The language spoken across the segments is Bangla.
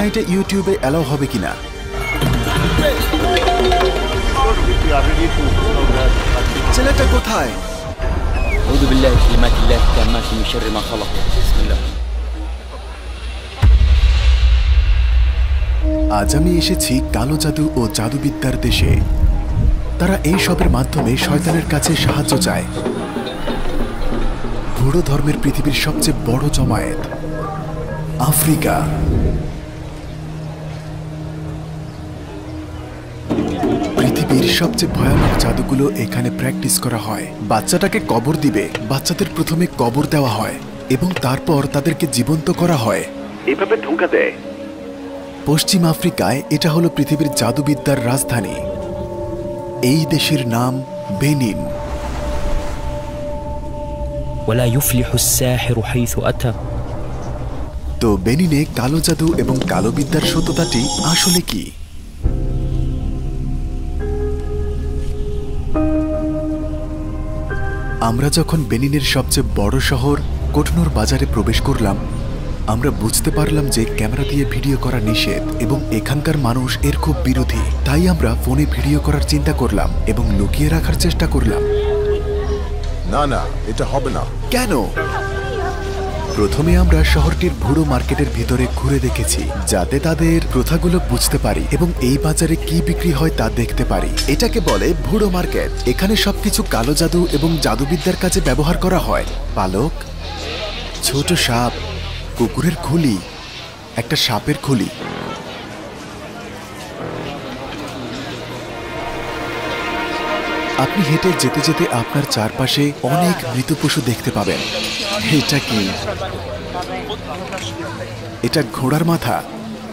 এটা ইউটিউবে অ্যালাউ হবে কিনা। ছেলেটা কোথায়? আজ আমি এসেছি কালো জাদু ও জাদুবিদ্যার দেশে। তারা এই সবের মাধ্যমে শয়তানের কাছে সাহায্য চায়। বুড়ো ধর্মের পৃথিবীর সবচেয়ে বড় জমায়েত আফ্রিকা। পৃথিবীর সবচেয়ে ভয়ানক জাদুগুলো এখানে প্র্যাকটিস করা হয়। বাচ্চাটাকে কবর দিবে, বাচ্চাদের প্রথমে কবর দেওয়া হয় এবং তারপর তাদেরকে জীবন্ত করা হয়, এভাবে ধোঁকা দেয়। পশ্চিম আফ্রিকায় এটা হলো পৃথিবীর জাদুবিদ্যার রাজধানী। এই দেশের নাম বেনিন। ولا يفلح الساحر حيث أتى। তো বেনিনে কালো জাদু এবং কালো বিদ্যার সত্যতাটি আসলে কি? আমরা যখন বেনিনের সবচেয়ে বড় শহর কোটনুর বাজারে প্রবেশ করলাম, আমরা বুঝতে পারলাম যে ক্যামেরা দিয়ে ভিডিও করা নিষেধ এবং এখানকার মানুষ এর খুব বিরোধী। তাই আমরা ফোনে ভিডিও করার চিন্তা করলাম এবং লুকিয়ে রাখার চেষ্টা করলাম। না না, এটা হবে না। কেন? প্রথমে আমরা শহরটির ভুড়ো মার্কেটের ভিতরে ঘুরে দেখেছি, যাতে তাদের প্রথাগুলো বুঝতে পারি এবং এই বাজারে কি বিক্রি হয় তা দেখতে পারি। এটাকে বলে ভুড়ো মার্কেট। এখানে সবকিছু কালো জাদু এবং জাদুবিদ্যার কাজে ব্যবহার করা হয়। পালক, ছোট সাপ, কুকুরের খুলি, একটা সাপের খুলি। আপনি হেঁটে যেতে যেতে আপনার চারপাশে অনেক মৃত পশু দেখতে পাবেন। এটা কি? এটা ঘোড়ার মাথা।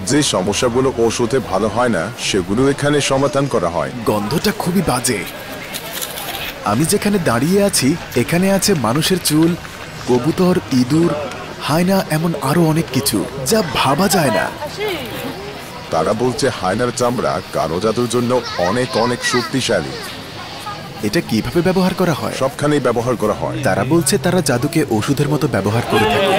যে সমস্যাগুলো ওষুধে ভালো হয় না সেগুলো এখানে সমাধান করা হয়। গন্ধটা খুবই বাজে। আমি যেখানে দাঁড়িয়ে আছি এখানে আছে মানুষের চুল, কবুতর, ইঁদুর, হায়না, এমন আরো অনেক কিছু যা ভাবা যায় না। তারা বলছে হায়নার চামড়া কালো জাদুর জন্য অনেক অনেক শক্তিশালী। এটা কিভাবে ব্যবহার করা হয়? সবখানেই ব্যবহার করা হয়। তারা বলছে তারা জাদুকে ওষুধের মতো ব্যবহার করে থাকে।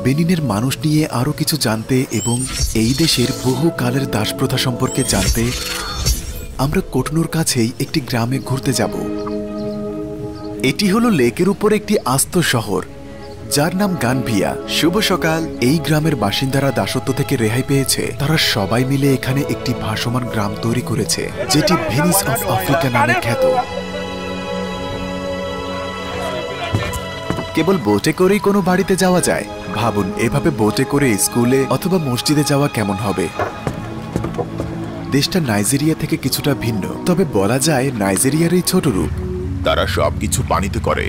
বেনিনের মানুষ নিয়ে আরো কিছু জানতে এবং এই দেশের বহু কালের দাসপ্রথা সম্পর্কে জানতে আমরা কোটনুর কাছেই একটি গ্রামে ঘুরতে যাব। এটি হলো লেকের উপর একটি আস্ত শহর যার নাম গানভিয়া। শুভ সকাল। এই গ্রামের বাসিন্দারা দাসত্ব থেকে রেহাই পেয়েছে। তারা সবাই মিলে এখানে একটি ভাসমান গ্রাম তৈরি করেছে, যেটি ভেনিস অফ আফ্রিকা নামে খ্যাত। কেবল বোটে করেই কোনো বাড়িতে যাওয়া যায়। ভাবুন, এভাবে বোটে করে স্কুলে অথবা মসজিদে যাওয়া কেমন হবে। দেশটা নাইজেরিয়া থেকে কিছুটা ভিন্ন, তবে বলা যায় নাইজেরিয়ারই ছোট রূপ। তারা সবকিছু পানিতে করে।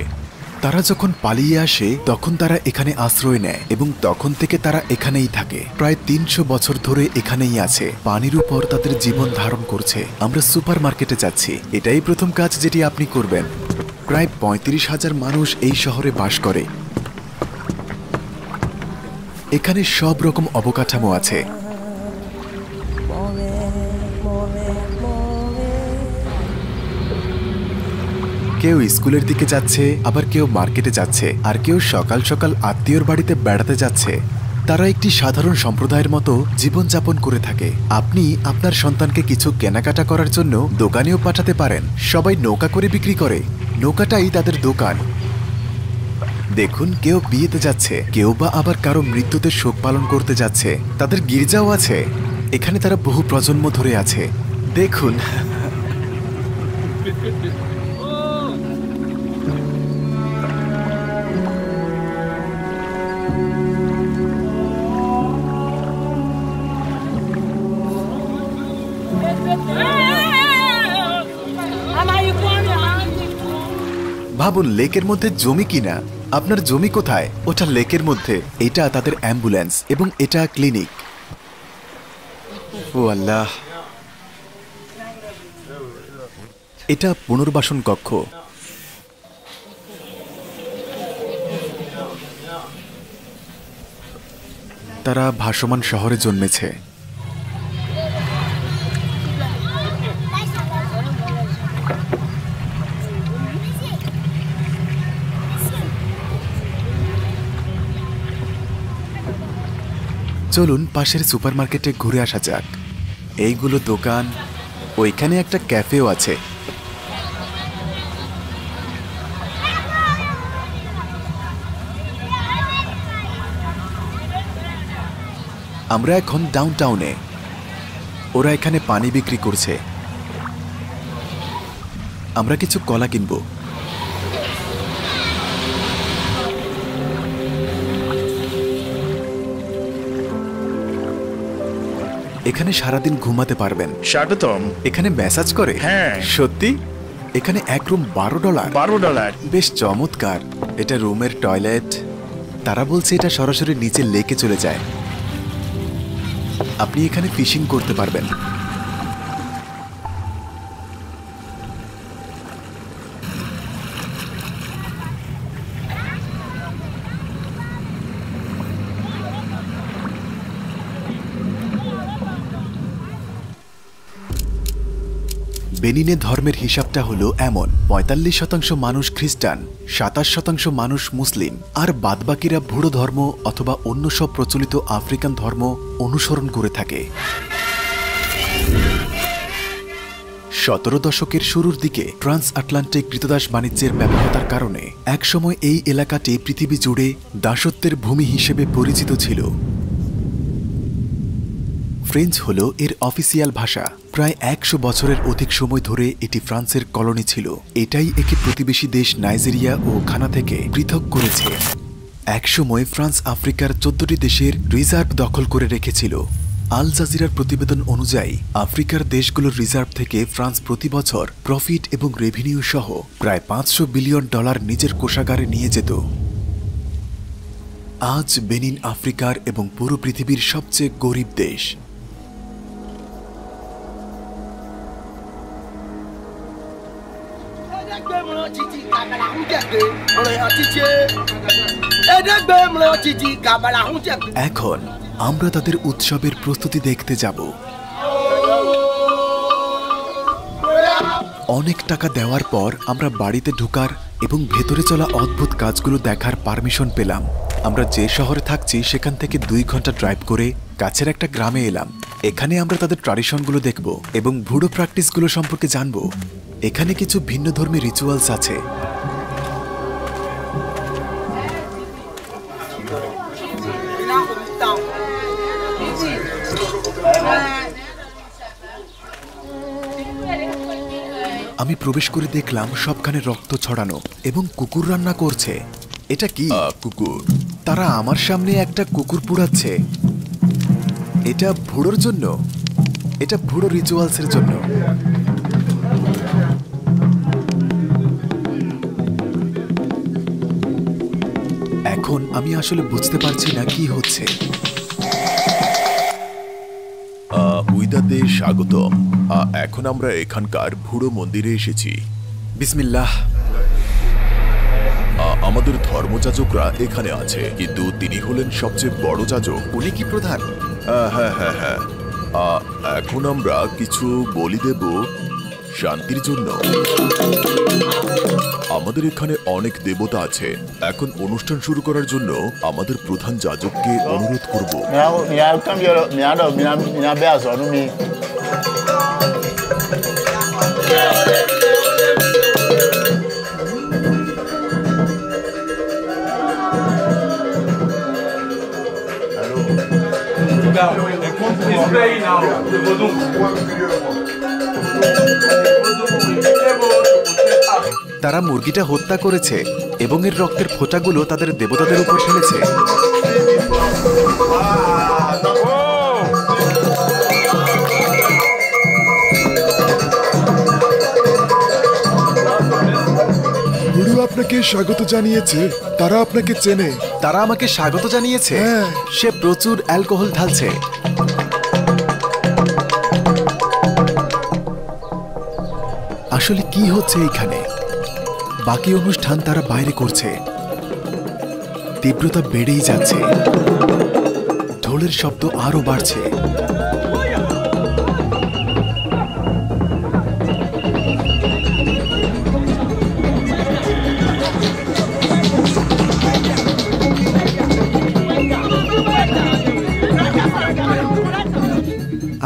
তারা যখন পালিয়ে আসে তখন তারা এখানে আশ্রয় নেয় এবং তখন থেকে তারা এখানেই থাকে। প্রায় ৩০০ বছর ধরে এখানেই আছে। পানির উপর তাদের জীবন ধারণ করছে। আমরা সুপার মার্কেটে যাচ্ছি। এটাই প্রথম কাজ যেটি আপনি করবেন। প্রায় ৩৫,০০০ মানুষ এই শহরে বাস করে। এখানে সব রকম অবকাঠামো আছে। কেউ স্কুলের দিকে যাচ্ছে, আবার কেউ মার্কেটে যাচ্ছে, আর কেউ সকাল সকাল আত্মীয়র বাড়িতে বেড়াতে যাচ্ছে। তারা একটি সাধারণ সম্প্রদায়ের মতো জীবনযাপন করে থাকে। আপনি আপনার সন্তানকে কিছু কেনাকাটা করার জন্য দোকানেও পাঠাতে পারেন। সবাই নৌকা করে বিক্রি করে। নৌকাটাই তাদের দোকান। দেখুন, কেউ বিয়েতে যাচ্ছে, কেউ বা আবার কারো মৃত্যুতে শোক পালন করতে যাচ্ছে। তাদের গির্জাও আছে। এখানে তারা বহু প্রজন্ম ধরে আছে। দেখুন, ভাবুন লেকের মধ্যে জমি কিনা। আপনার জমি কোথায়? ওটা লেকের মধ্যে। এটা তাদের অ্যাম্বুলেন্স এবং এটা ক্লিনিক। ও আল্লাহ, এটা পুনর্বাসন কক্ষ। তারা ভাসমান শহরে জন্মেছে। চলুন পাশের সুপারমার্কেটে ঘুরে আসা যাক। এইগুলো দোকান, ওইখানে একটা ক্যাফেও আছে। আমরা এখন ডাউনটাউনে। ওরা এখানে পানি বিক্রি করছে। আমরা কিছু কলা কিনবো। এখানে সারাদিন ঘুমাতে পারবেন। স্বাগতম। এখানে ম্যাসাজ করে? হ্যাঁ। সত্যি? এখানে এক রুম $12। $12। বেশ চমৎকার। এটা রুমের টয়লেট। তারা বলছে এটা সরাসরি নিচে লেকে চলে যায়। আপনি এখানে ফিশিং করতে পারবেন। বেনিনে ধর্মের হিসাবটা হলো এমন: ৪৫% মানুষ খ্রিস্টান, ২৭% মানুষ মুসলিম, আর বাদবাকিরা বুড়ো ধর্ম অথবা অন্য সব প্রচলিত আফ্রিকান ধর্ম অনুসরণ করে থাকে। ১৭ দশকের শুরুর দিকে ট্রান্স আটলান্টিক কৃতদাস বাণিজ্যের ব্যাপকতার কারণে একসময় এই এলাকাটি পৃথিবী জুড়ে দাসত্বের ভূমি হিসেবে পরিচিত ছিল। ফ্রেঞ্চ হল এর অফিসিয়াল ভাষা। প্রায় ১০০ বছরের অধিক সময় ধরে এটি ফ্রান্সের কলোনি ছিল। এটাই একে প্রতিবেশী দেশ নাইজেরিয়া ও ঘানা থেকে পৃথক করেছে। একসময় ফ্রান্স আফ্রিকার ১৪টি দেশের রিজার্ভ দখল করে রেখেছিল। আল জাজিরার প্রতিবেদন অনুযায়ী আফ্রিকার দেশগুলোর রিজার্ভ থেকে ফ্রান্স প্রতি বছর প্রফিট এবং রেভিনিউ সহ প্রায় $৫০০ বিলিয়ন নিজের কোষাগারে নিয়ে যেত। আজ বেনিন আফ্রিকার এবং পুরো পৃথিবীর সবচেয়ে গরিব দেশ। এখন আমরা তাদের উৎসবের প্রস্তুতি দেখতে যাব। অনেক টাকা দেওয়ার পর আমরা বাড়িতে ঢোকার এবং ভেতরে চলা অদ্ভুত কাজগুলো দেখার পারমিশন পেলাম। আমরা যে শহরে থাকছি সেখান থেকে ২ ঘন্টা ড্রাইভ করে কাছের একটা গ্রামে এলাম। এখানে আমরা তাদের ট্র্যাডিশনগুলো দেখব এবং ভুডো প্র্যাকটিসগুলো সম্পর্কে জানব। এখানে কিছু ভিন্ন ধর্মী রিচুয়ালস আছে। আমি প্রবেশ করে দেখলাম সবখানে রক্ত ছড়ানো এবং কুকুর রান্না করছে। এটা কি? কুকুর। তারা আমার সামনে একটা কুকুর পুড়াচ্ছে। এটা ভুড়োর জন্য? এটা ভুড়ো রিচুয়ালসের জন্য। এখন আমি আসলে বুঝতে পারছি না কি হচ্ছে। উইদাতে স্বাগতম। এখন আমরা এখানকার ভুড়ো মন্দিরে এসেছি। বিসমিল্লাহ। আমাদের ধর্মযাজকরা এখানে আছে, কিন্তু তিনি হলেন সবচেয়ে বড় যাজক। উনি কি প্রধান? হ্যাঁ হ্যাঁ হ্যাঁ। এখন আমরা কিছু বলি দেব শান্তির জন্য। আমাদের এখানে অনেক দেবতা আছে। এখন অনুষ্ঠান শুরু করার জন্য আমাদের প্রধান যাজককে অনুরোধ করব। তারা মুরগিটা হত্যা করেছে এবং এর রক্তের ফোঁটাগুলো তাদের দেবতাদের উপর ফেলেছে। গুরু আপনাকে স্বাগত জানিয়েছে। তারা আপনাকে চেনে। তারা আমাকে স্বাগত জানিয়েছে। হ্যাঁ। সে প্রচুর অ্যালকোহল ঢালছে। আসলে কি হচ্ছে এখানে? বাকি অনুষ্ঠান তারা বাইরে করছে। তীব্রতা বেড়েই যাচ্ছে। ঢোলের শব্দ আরো বাড়ছে।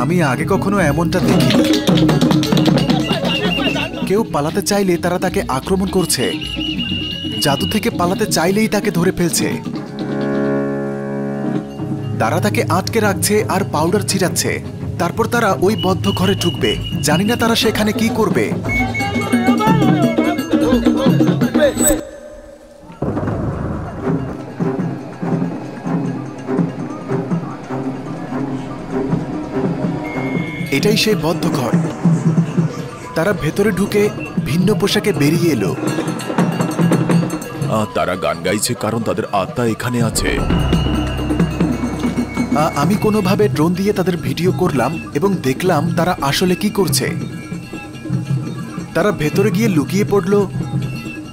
আমি আগে কখনো এমনটা দেখিনি। কেউ পালাতে চাইলে তারা তাকে আক্রমণ করছে, জাদু থেকে পালাতে চাইলেই তাকে ধরে ফেলছে। তারা তাকে আটকে রাখছে আর পাউডার ছিটাচ্ছে। তারপর তারা ওই বদ্ধ ঘরে ঢুকবে। জানি না তারা সেখানে কি করবে। এটাই সেই বদ্ধ ঘর। তারা ভেতরে ঢুকে ভিন্ন পোশাকে বেরিয়ে এলো। তারা গান গাইছে কারণ তাদের আত্মা এখানে আছে। আমি কোনোভাবে ড্রোন দিয়ে তাদের ভিডিও করলাম এবং দেখলাম তারা আসলে কি করছে। তারা ভেতরে গিয়ে লুকিয়ে পড়ল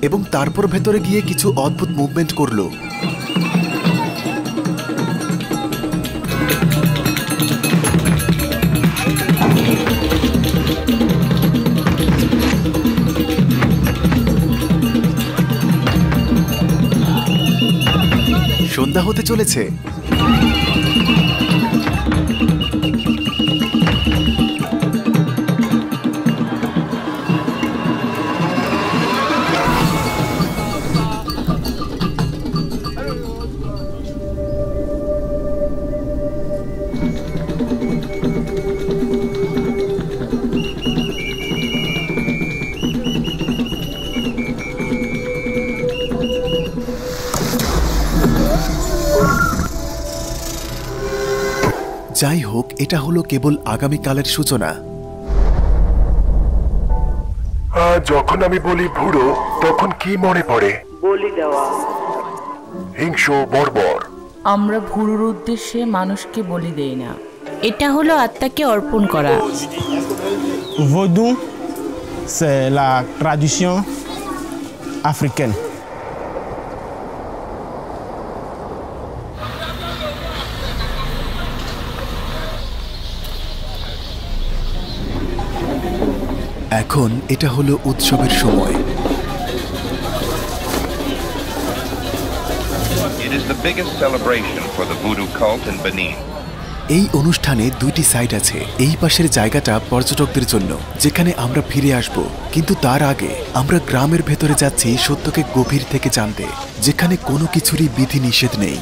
এবং তারপর ভেতরে গিয়ে কিছু অদ্ভুত মুভমেন্ট করলো। সন্ধ্যা হতে চলেছে। যাই হোক, এটা হলো কেবল আগামীকালের সূচনা। যখন আমি বলি ভুড়ো, তখন কি মনে পড়ে? বলি দেওয়া। হিংস্র, বর্বর। আমরা ভুরুর উদ্দেশ্যে মানুষকে বলি দেই না। এটা হলো আত্মাকে অর্পণ করা। Vaudou, c'est la tradition africaine. এখন এটা হলো উৎসবের সময়। It is the biggest celebration for the voodoo cult in Benin. এই অনুষ্ঠানে দুইটি সাইড আছে। এই পাশের জায়গাটা পর্যটকদের জন্য, যেখানে আমরা ফিরে আসব। কিন্তু তার আগে আমরা গ্রামের ভেতরে যাচ্ছি সত্যকে গভীর থেকে জানতে, যেখানে কোনো কিছুরই বিধি নিষেধ নেই।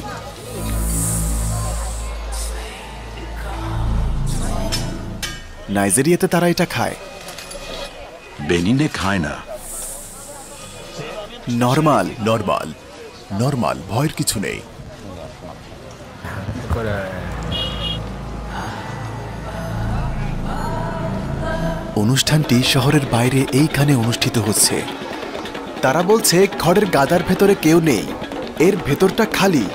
নাইজেরিয়াতে তারা এটা খায়। বেনিনে খায় না। নরমাল নরমাল নরমাল, ভয়ের কিছু নেই। অনুষ্ঠানটি শহরের বাইরে এইখানে অনুষ্ঠিত হচ্ছে। তারা বলছে খড়ের গাদার ভেতরে কেউ নেই, এর ভেতরটা খালি।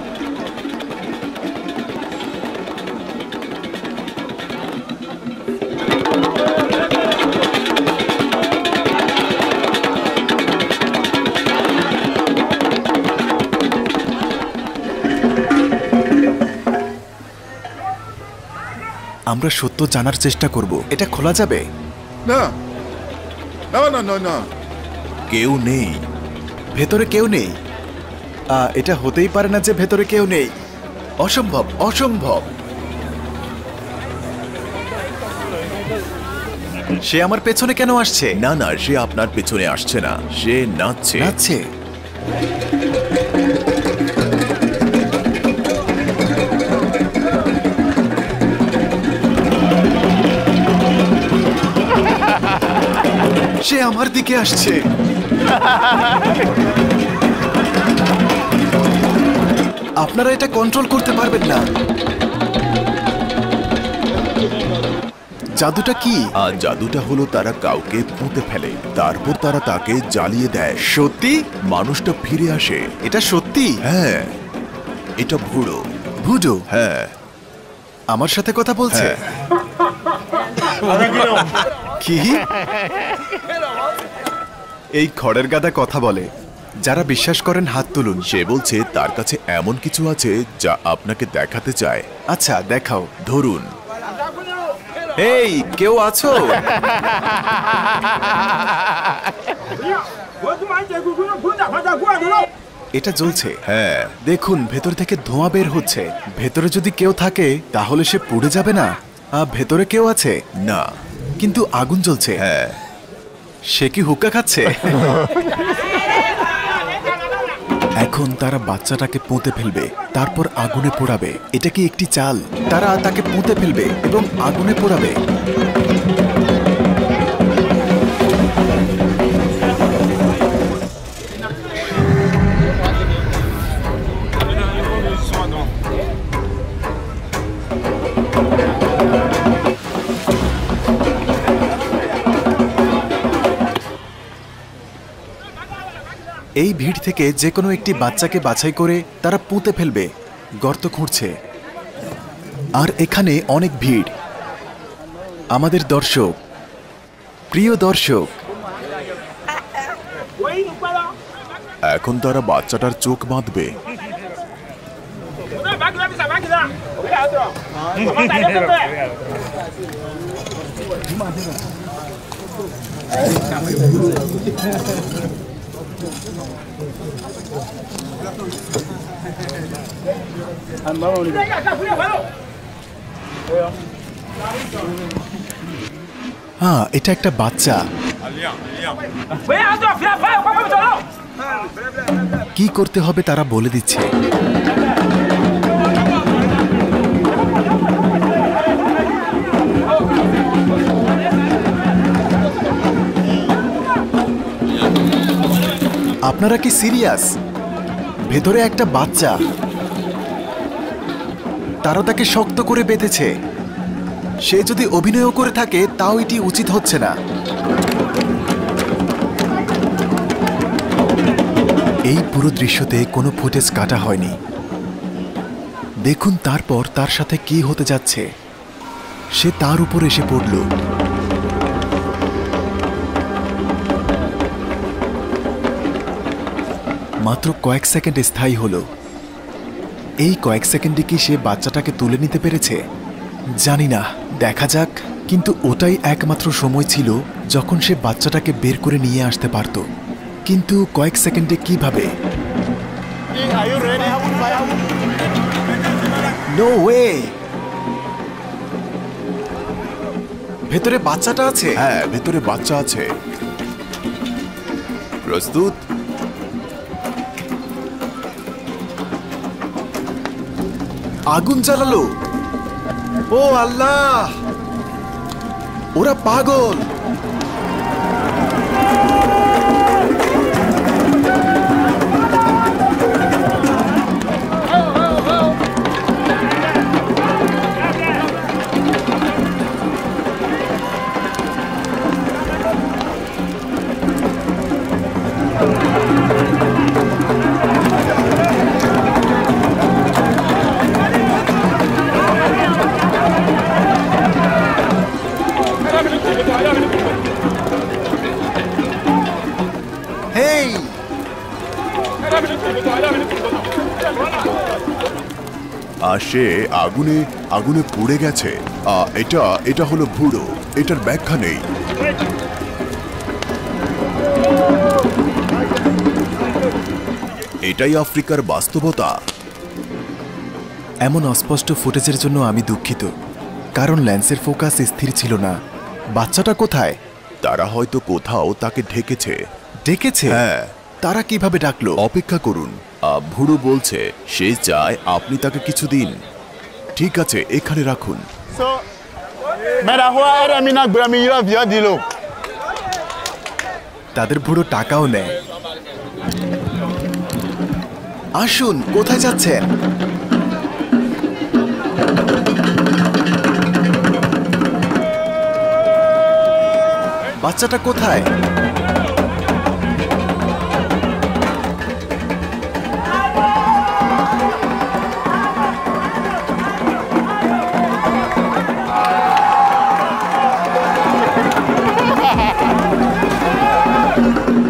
আমরা সত্য জানার চেষ্টা করব। এটা খোলা যাবে? না না না না না, কেউ নেই ভেতরে, কেউ নেই। এটা হতেই পারে না যে ভেতরে কেউ নেই। অসম্ভব, অসম্ভব। সে আমার পেছনে কেন আসছে? না না, সে আপনার পেছনে আসছে না, সে নাচছে। নাচছে? সে আমার দিকে আসছে। আপনারা এটা কন্ট্রোল করতে পারবেন না। জাদুটা কি? জাদুটা হলো তারা কাউকে পুঁতে ফেলে, তারপর তারা তাকে জ্বালিয়ে দেয়। সত্যি? মানুষটা ফিরে আসে। এটা সত্যি? হ্যাঁ, এটা ভুড়ো। ভুডু? হ্যাঁ। আমার সাথে কথা বলছে? কি? এই খড়ের গাদা কথা বলে। যারা বিশ্বাস করেন হাত তুলুন। সে বলছে তার কাছে এমন কিছু আছে যা আপনাকে দেখাতে চায়। আচ্ছা, দেখাও। ধরুন। এই, কেউ আছো? এটা জ্বলছে। হ্যাঁ, দেখুন ভেতর থেকে ধোঁয়া বের হচ্ছে। ভেতরে যদি কেউ থাকে তাহলে সে পুড়ে যাবে না? ভেতরে কেউ আছে? না। কিন্তু আগুন জ্বলছে। হ্যাঁ। সে কি হুক্কা খাচ্ছে? এখন তারা বাচ্চাটাকে পুঁতে ফেলবে, তারপর আগুনে পোড়াবে। এটা কি একটি চাল? তারা তাকে পুঁতে ফেলবে এবং আগুনে পোড়াবে। এই ভিড় থেকে যে কোনো একটি বাচ্চাকে বাছাই করে তারা পুঁতে ফেলবে। গর্ত খুঁড়ছে, আর এখানে অনেক ভিড়। আমাদের দর্শক, প্রিয় দর্শক, এখন তারা বাচ্চাটার চোখ বাঁধবে। হ্যাঁ, এটা একটা বাচ্চা। কি করতে হবে তারা বলে দিচ্ছে। আপনারা কি সিরিয়াস? ভেতরে একটা বাচ্চা, তারা তাকে শক্ত করে বেঁধেছে। সে যদি অভিনয়ও করে থাকে তাও এটি উচিত হচ্ছে না। এই পুরো দৃশ্যতে কোনো ফুটেজ কাটা হয়নি। দেখুন তারপর তার সাথে কি হতে যাচ্ছে। সে তার উপর এসে পড়ল। মাত্র কয়েক সেকেন্ড স্থায়ী হলো। এই কয়েক সেকেন্ডে কি সে বাচ্চাটাকে তুলে নিতে পেরেছে? জানি না, দেখা যাক। কিন্তু ওটাই একমাত্র সময় ছিল যখন সে বাচ্চাটাকে বের করে নিয়ে আসতে পারত। কিন্তু কয়েক সেকেন্ডে কিভাবে? No way! ভেতরে বাচ্চাটা আছে। হ্যাঁ, ভেতরে বাচ্চা আছে। প্রস্তুত? আগুন জ্বালালো। ও আল্লাহ, ওরা পাগল। সে আগুনে আগুনে পুড়ে গেছে। এটা হলো ভুড়ো, এটার ব্যাখ্যা নেই। এটাই আফ্রিকার বাস্তবতা। এমন অস্পষ্ট ফুটেজের জন্য আমি দুঃখিত, কারণ লেন্সের ফোকাস স্থির ছিল না। বাচ্চাটা কোথায়? তারা হয়তো কোথাও তাকে ঢেকেছে। ডেকেছে? হ্যাঁ। তারা কিভাবে ডাকলো? অপেক্ষা করুন। ভুড়ো বলছে সে চায় আপনি তাকে কিছু দিন। ঠিক আছে, এখানে রাখুন। তাদের বুড়ো টাকাও নেয়। আসুন, কোথায় যাচ্ছেন? বাচ্চাটা কোথায়?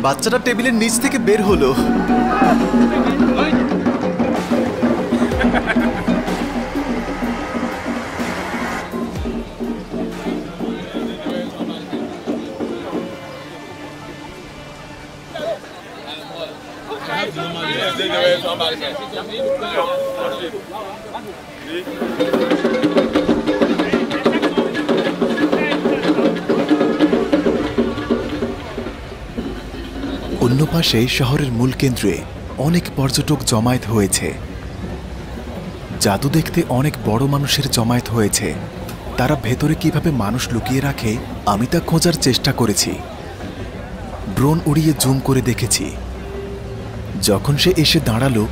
বাচ্চাটা টেবিলের নিচ থেকে বের হলো। অন্য পাশে শহরের মূল কেন্দ্রে অনেক পর্যটক জমায়েত হয়েছে। জাদু দেখতে অনেক বড় মানুষের জমায়েত হয়েছে। তারা ভেতরে কিভাবে মানুষ লুকিয়ে রাখে আমি তা খোঁজার চেষ্টা করেছি। ড্রোন উড়িয়ে জুম করে দেখেছি। যখন সে এসে দাঁড়ালো,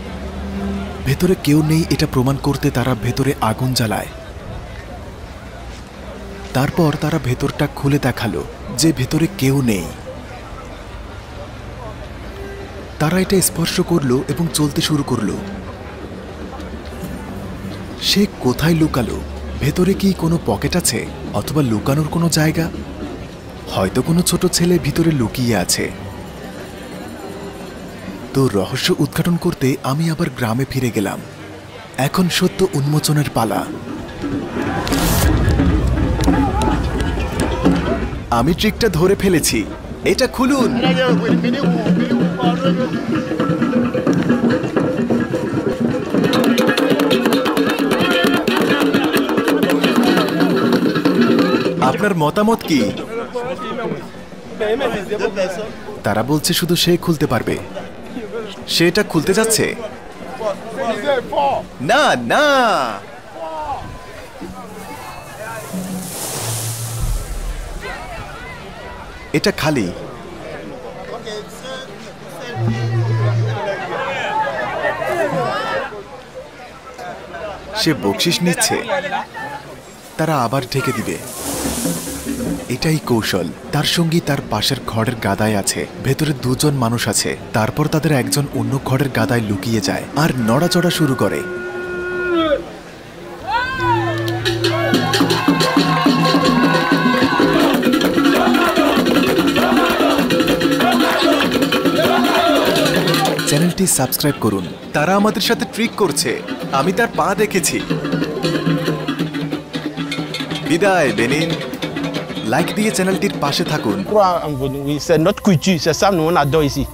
ভেতরে কেউ নেই এটা প্রমাণ করতে তারা ভেতরে আগুন জ্বালায়। তারপর তারা ভেতরটা খুলে দেখালো যে ভেতরে কেউ নেই। তারা এটা স্পর্শ করলো এবং চলতে শুরু করলো। সে কোথায় লুকালো? ভেতরে কি কোনো পকেট আছে, অথবা লুকানোর কোনো জায়গা? হয়তো কোনো ছোট ছেলে ভিতরে লুকিয়ে আছে। তো রহস্য উদ্ঘাটন করতে আমি আবার গ্রামে ফিরে গেলাম। এখন সত্য উন্মোচনের পালা। আমি ট্রিকটা ধরে ফেলেছি। এটা খুলুন। আপনার মতামত কি? তারা বলছে শুধু সে খুলতে পারবে। সে এটা খুলতে যাচ্ছে। না না, এটা খালি। সে বকশিশ নিচ্ছে। তারা আবার ঢেকে দিবে। এটাই কৌশল। তার সঙ্গী তার পাশের ঘরের গাদায় আছে। ভেতরে দুজন মানুষ আছে। তারপর তাদের একজন অন্য ঘরের গাদায় লুকিয়ে যায় আর নড়াচড়া শুরু করে। চ্যানেলটি সাবস্ক্রাইব করুন। তারা আমাদের সাথে ট্রিক করছে। আমি তার পা দেখেছি। বিদায় বেনিন। লাইক দিয়ে চ্যানেলটির পাশে থাকুন। C'est notre culture, c'est ça nous on adore ici.